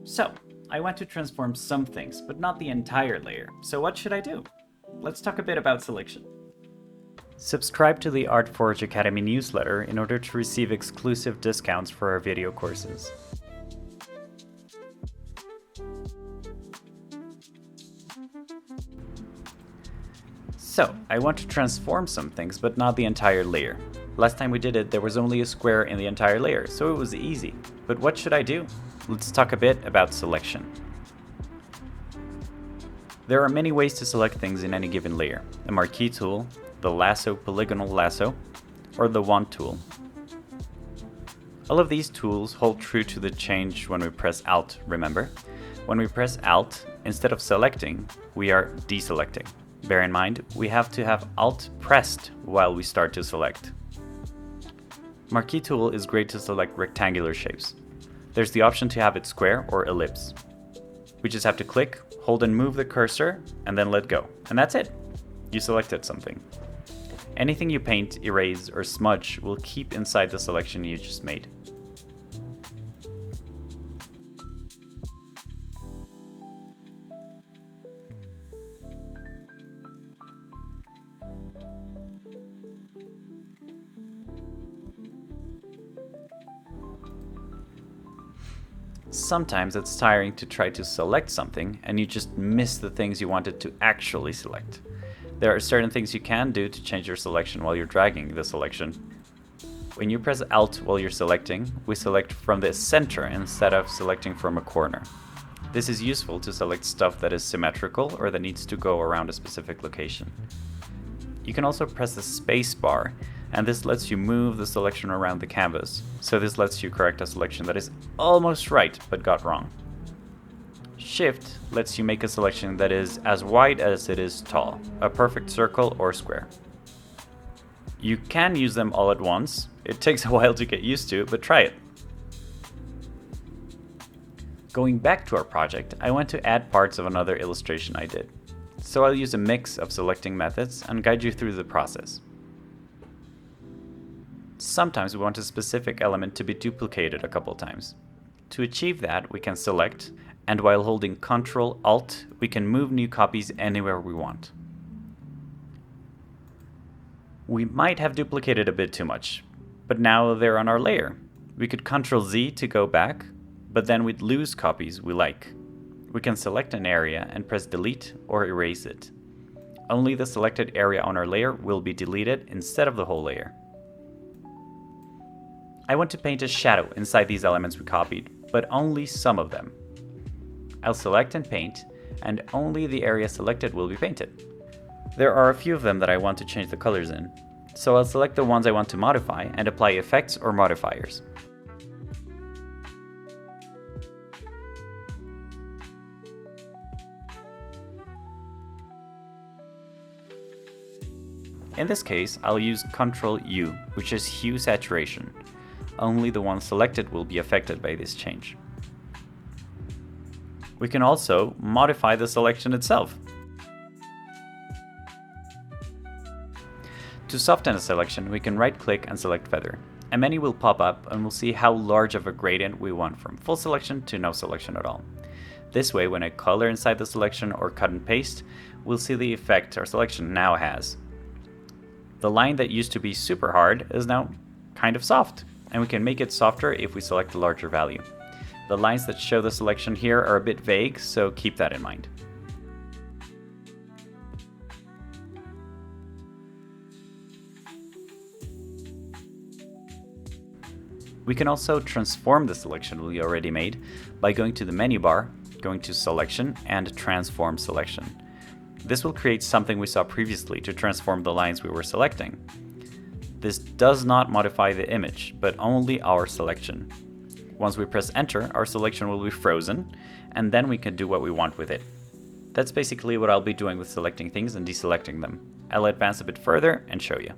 So, I want to transform some things, but not the entire layer. So what should I do? Let's talk a bit about selection. Subscribe to the ArtForge Academy newsletter in order to receive exclusive discounts for our video courses. So, I want to transform some things, but not the entire layer. Last time we did it, there was only a square in the entire layer, so it was easy. But what should I do? Let's talk a bit about selection. There are many ways to select things in any given layer. The Marquee Tool, the Lasso Polygonal Lasso, or the Wand Tool. All of these tools hold true to the change when we press Alt, remember? When we press Alt, instead of selecting, we are deselecting. Bear in mind, we have to have Alt pressed while we start to select. Marquee Tool is great to select rectangular shapes. There's the option to have it square or ellipse. We just have to click, hold and move the cursor, and then let go. And that's it. You selected something. Anything you paint, erase, or smudge will keep inside the selection you just made. Sometimes it's tiring to try to select something and you just miss the things you wanted to actually select. There are certain things you can do to change your selection while you're dragging the selection. When you press Alt while you're selecting, we select from the center instead of selecting from a corner. This is useful to select stuff that is symmetrical or that needs to go around a specific location. You can also press the space bar, and this lets you move the selection around the canvas. So this lets you correct a selection that is almost right but got wrong. Shift lets you make a selection that is as wide as it is tall, a perfect circle or square. You can use them all at once. It takes a while to get used to, but try it. Going back to our project, I want to add parts of another illustration I did. So I'll use a mix of selecting methods and guide you through the process. Sometimes we want a specific element to be duplicated a couple times. To achieve that, we can select, and while holding Ctrl-Alt, we can move new copies anywhere we want. We might have duplicated a bit too much, but now they're on our layer. We could Ctrl-Z to go back, but then we'd lose copies we like. We can select an area and press Delete or erase it. Only the selected area on our layer will be deleted instead of the whole layer. I want to paint a shadow inside these elements we copied, but only some of them. I'll select and paint, and only the area selected will be painted. There are a few of them that I want to change the colors in, so I'll select the ones I want to modify and apply effects or modifiers. In this case, I'll use Ctrl-U, which is hue saturation. Only the one selected will be affected by this change. We can also modify the selection itself. To soften a selection, we can right-click and select Feather. A menu will pop up and we'll see how large of a gradient we want from full selection to no selection at all. This way, when I color inside the selection or cut and paste, we'll see the effect our selection now has. The line that used to be super hard is now kind of soft, and we can make it softer if we select a larger value. The lines that show the selection here are a bit vague, so keep that in mind. We can also transform the selection we already made by going to the menu bar, going to Selection, and Transform Selection. This will create something we saw previously to transform the lines we were selecting. This does not modify the image, but only our selection. Once we press Enter, our selection will be frozen, and then we can do what we want with it. That's basically what I'll be doing with selecting things and deselecting them. I'll advance a bit further and show you.